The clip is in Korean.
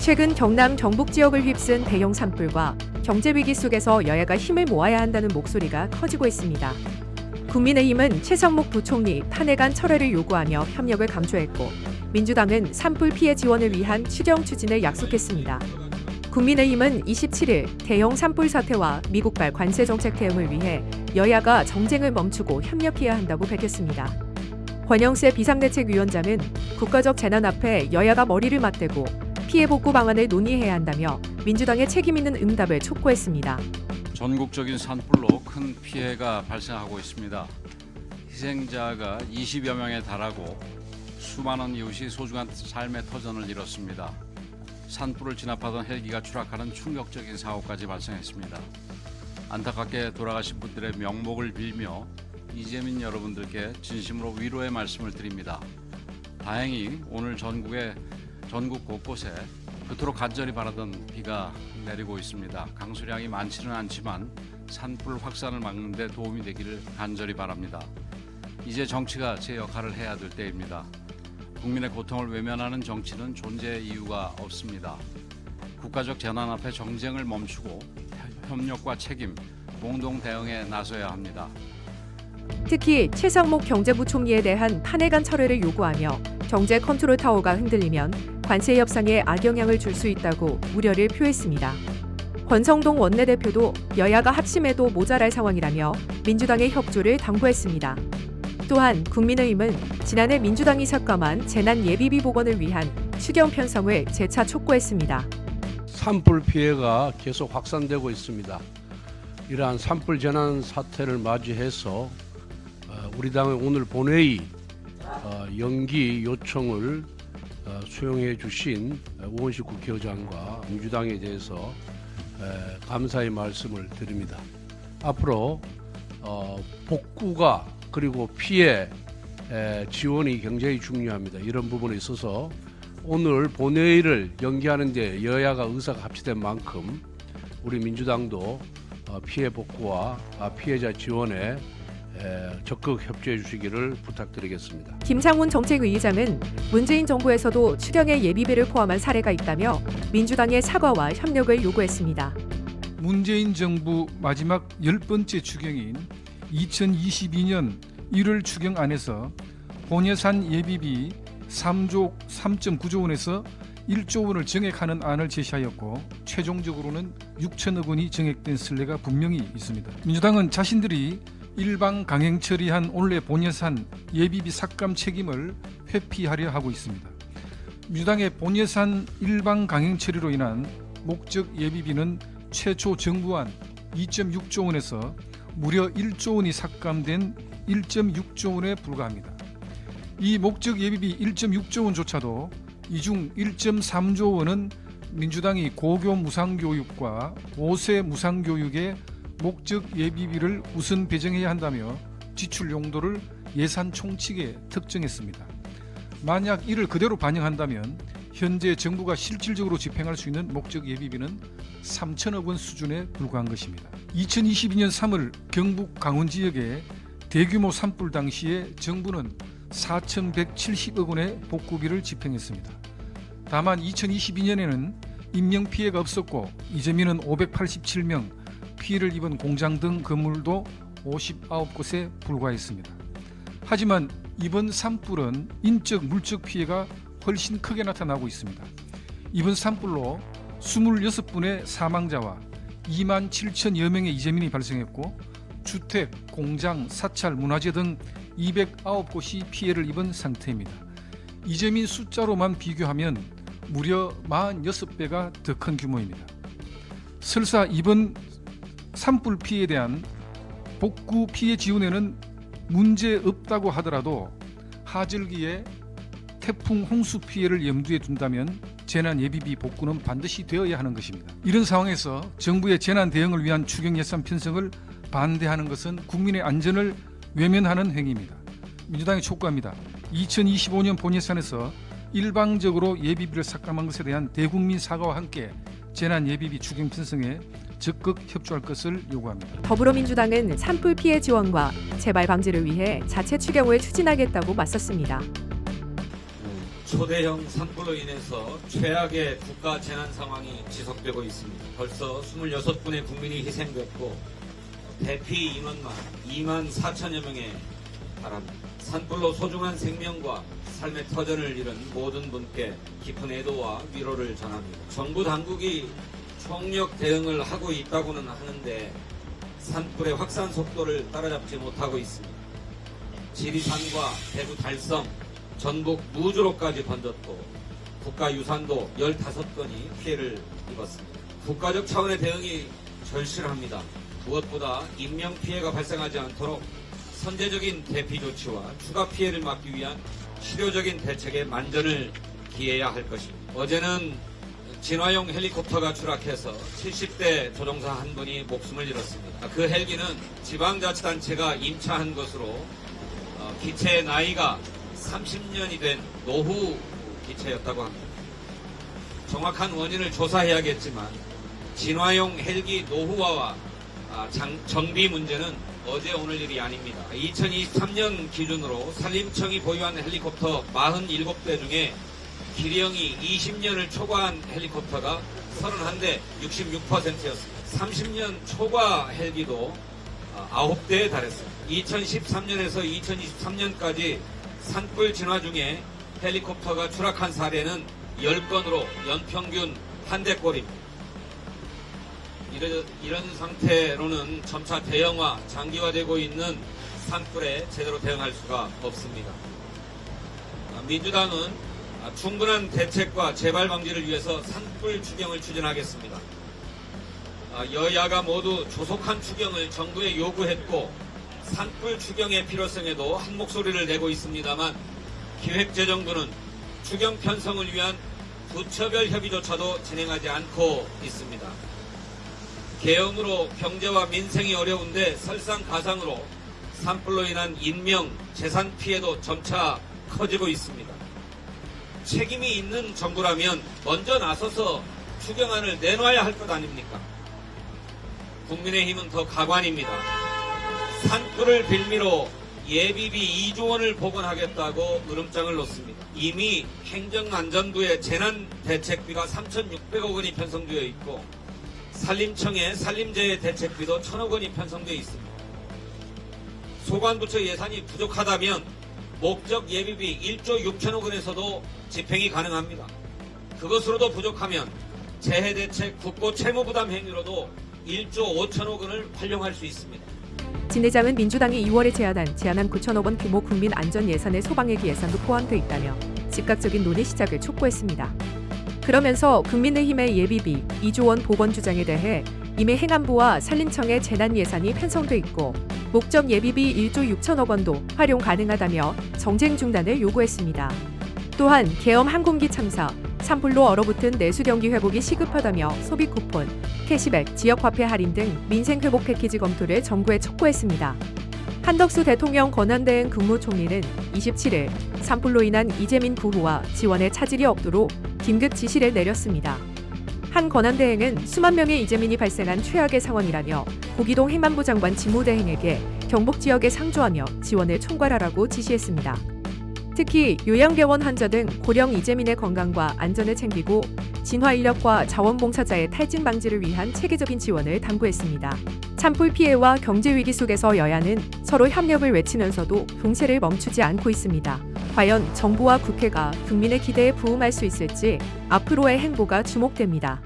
최근 경남 경북 지역을 휩쓴 대형 산불과 경제 위기 속에서 여야가 힘을 모아야 한다는 목소리가 커지고 있습니다. 국민의힘은 최상목 부총리 탄핵안 철회를 요구하며 협력을 강조했고, 민주당은 산불 피해 지원을 위한 추경 추진을 약속했습니다. 국민의힘은 27일 대형 산불 사태와 미국발 관세 정책 대응을 위해 여야가 정쟁을 멈추고 협력해야 한다고 밝혔습니다. 권영세 비상대책위원장은 국가적 재난 앞에 여야가 머리를 맞대고 피해 복구 방안을 논의해야 한다며 민주당의 책임 있는 응답을 촉구했습니다. 전국적인 산불로 큰 피해가 발생하고 있습니다. 희생자가 20여 명에 달하고 수많은 이웃이 소중한 삶의 터전을 잃었습니다. 산불을 진압하던 헬기가 추락하는 충격적인 사고까지 발생했습니다. 안타깝게 돌아가신 분들의 명복을 빌며 이재민 여러분들께 진심으로 위로의 말씀을 드립니다. 다행히 오늘 전국 곳곳에 그토록 간절히 바라던 비가 내리고 있습니다. 강수량이 많지는 않지만 산불 확산을 막는 데 도움이 되기를 간절히 바랍니다. 이제 정치가 제 역할을 해야 될 때입니다. 국민의 고통을 외면하는 정치는 존재의 이유가 없습니다. 국가적 재난 앞에 정쟁을 멈추고 협력과 책임, 공동 대응에 나서야 합니다. 특히 최상목 경제부총리에 대한 탄핵안 철회를 요구하며 경제 컨트롤 타워가 흔들리면 관세 협상에 악영향을 줄 수 있다고 우려를 표했습니다. 권성동 원내대표도 여야가 합심해도 모자랄 상황이라며 민주당의 협조를 당부했습니다. 또한 국민의힘은 지난해 민주당이 삭감한 재난 예비비 복원을 위한 추경 편성을 재차 촉구했습니다. 산불 피해가 계속 확산되고 있습니다. 이러한 산불 재난 사태를 맞이해서 우리 당의 오늘 본회의 연기 요청을 수용해 주신 우원식 국회의장과 민주당에 대해서 감사의 말씀을 드립니다. 앞으로 복구가 그리고 피해 지원이 굉장히 중요합니다. 이런 부분에 있어서 오늘 본회의를 연기하는 데 여야가 의사가 합치된 만큼 우리 민주당도 피해 복구와 피해자 지원에 적극 협조해 주시기를 부탁드리겠습니다. 김상훈 정책위의장은 문재인 정부에서도 추경에 예비비를 포함한 사례가 있다며 민주당의 사과와 협력을 요구했습니다. 문재인 정부 마지막 10번째 추경인 2022년 1월 추경안에서 본예산 예비비 3조 3.9조 원에서 1조 원을 증액하는 안을 제시하였고, 최종적으로는 6천억 원이 증액된 선례가 분명히 있습니다. 민주당은 자신들이 일방 강행 처리한 올해 본예산 예비비 삭감 책임을 회피하려 하고 있습니다. 민주당의 본예산 일방 강행 처리로 인한 목적 예비비는 최초 정부안 2.6조 원에서 무려 1조 원이 삭감된 1.6조 원에 불과합니다. 이 목적 예비비 1.6조 원조차도 이중 1.3조 원은 민주당이 고교 무상교육과 5세 무상교육에 목적 예비비를 우선 배정해야 한다며 지출 용도를 예산 총칙에 특정했습니다. 만약 이를 그대로 반영한다면 현재 정부가 실질적으로 집행할 수 있는 목적 예비비는 3천억 원 수준에 불과한 것입니다. 2022년 3월 경북 강원 지역의 대규모 산불 당시에 정부는 4,170억 원의 복구비를 집행했습니다. 다만 2022년에는 인명피해가 없었고 이재민은 587명, 피해를 입은 공장 등 건물도 59곳에 불과했습니다. 하지만 이번 산불은 인적 물적 피해가 훨씬 크게 나타나고 있습니다. 이번 산불로 26분의 사망자와 2만 7천여 명의 이재민이 발생했고, 주택, 공장, 사찰, 문화재 등 209곳이 피해를 입은 상태입니다. 이재민 숫자로만 비교하면 무려 46배가 더 큰 규모입니다. 설사 이번 산불 피해에 대한 복구 피해 지원에는 문제 없다고 하더라도 하절기에 태풍 홍수 피해를 염두에 둔다면 재난 예비비 복구는 반드시 되어야 하는 것입니다. 이런 상황에서 정부의 재난 대응을 위한 추경 예산 편성을 반대하는 것은 국민의 안전을 외면하는 행위입니다. 민주당이 촉구합니다. 2025년 본예산에서 일방적으로 예비비를 삭감한 것에 대한 대국민 사과와 함께 재난 예비비 추경 편성에 적극 협조할 것을 요구합니다. 더불어민주당은 산불 피해 지원과 재발 방지를 위해 자체 추경을 추진하겠다고 맞섰습니다. 초대형 산불로 인해서 최악의 국가 재난 상황이 지속되고 있습니다. 벌써 26분의 국민이 희생됐고 대피 인원만 2만 4천여 명에 달합니다. 산불로 소중한 생명과 삶의 터전을 잃은 모든 분께 깊은 애도와 위로를 전합니다. 정부 당국이 총력 대응을 하고 있다고는 하는데 산불의 확산 속도를 따라잡지 못하고 있습니다. 지리산과 대구 달성, 전북 무주로까지 번졌고 국가유산도 15건이 피해를 입었습니다. 국가적 차원의 대응이 절실합니다. 무엇보다 인명피해가 발생하지 않도록 선제적인 대피 조치와 추가 피해를 막기 위한 실효적인 대책에 만전을 기해야 할 것입니다. 어제는 진화용 헬리콥터가 추락해서 70대 조종사 한 분이 목숨을 잃었습니다. 그 헬기는 지방자치단체가 임차한 것으로 기체의 나이가 30년이 된 노후 기체였다고 합니다. 정확한 원인을 조사해야겠지만 진화용 헬기 노후화와 정비 문제는 어제 오늘 일이 아닙니다. 2023년 기준으로 산림청이 보유한 헬리콥터 47대 중에 기령이 20년을 초과한 헬리콥터가 31대 66%였습니다. 30년 초과 헬기도 9대에 달했습니다. 2013년에서 2023년까지 산불 진화 중에 헬리콥터가 추락한 사례는 10건으로 연평균 한 대꼴입니다. 이런 상태로는 점차 대형화, 장기화되고 있는 산불에 제대로 대응할 수가 없습니다. 민주당은 충분한 대책과 재발 방지를 위해서 산불 추경을 추진하겠습니다. 여야가 모두 조속한 추경을 정부에 요구했고 산불 추경의 필요성에도 한 목소리를 내고 있습니다만 기획재정부는 추경 편성을 위한 부처별 협의조차도 진행하지 않고 있습니다. 계엄으로 경제와 민생이 어려운데 설상가상으로 산불로 인한 인명, 재산 피해도 점차 커지고 있습니다. 책임이 있는 정부라면 먼저 나서서 추경안을 내놔야 할 것 아닙니까? 국민의힘은 더 가관입니다. 산불을 빌미로 예비비 2조 원을 복원하겠다고 으름장을 놓습니다. 이미 행정안전부의 재난대책비가 3,600억 원이 편성되어 있고 산림청의 산림재해 대책비도 1,000억 원이 편성되어 있습니다. 소관부처 예산이 부족하다면 목적 예비비 1조 6천억 원에서도 집행이 가능합니다. 그것으로도 부족하면 재해대책 국고 채무부담 행위로도 1조 5천억 원을 활용할 수 있습니다. 진 회장은 민주당이 2월에 제안한 제안한 9천억 원 규모 국민 안전 예산의 소방회기 예산도 포함돼 있다며 즉각적인 논의 시작을 촉구했습니다. 그러면서 국민의힘의 예비비 2조 원 복원 주장에 대해 이미 행안부와 산림청의 재난 예산이 편성돼 있고 목적 예비비 1조 6천억 원도 활용 가능하다며 정쟁 중단을 요구했습니다. 또한 계엄 항공기 참사, 산불로 얼어붙은 내수 경기 회복이 시급하다며 소비 쿠폰, 캐시백, 지역화폐 할인 등 민생 회복 패키지 검토를 정부에 촉구했습니다. 한덕수 대통령 권한대행 국무총리는 27일 산불로 인한 이재민 구호와 지원에 차질이 없도록 긴급 지시를 내렸습니다. 한 권한대행은 수만 명의 이재민이 발생한 최악의 상황이라며 고기동 행안부 장관 직무대행에게 경북 지역에 상주하며 지원을 총괄하라고 지시했습니다. 특히 요양병원 환자 등 고령 이재민의 건강과 안전을 챙기고 진화 인력과 자원봉사자의 탈진 방지를 위한 체계적인 지원을 당부했습니다. 산불 피해와 경제 위기 속에서 여야는 서로 협력을 외치면서도 공세를 멈추지 않고 있습니다. 과연 정부와 국회가 국민의 기대에 부응할 수 있을지 앞으로의 행보가 주목됩니다.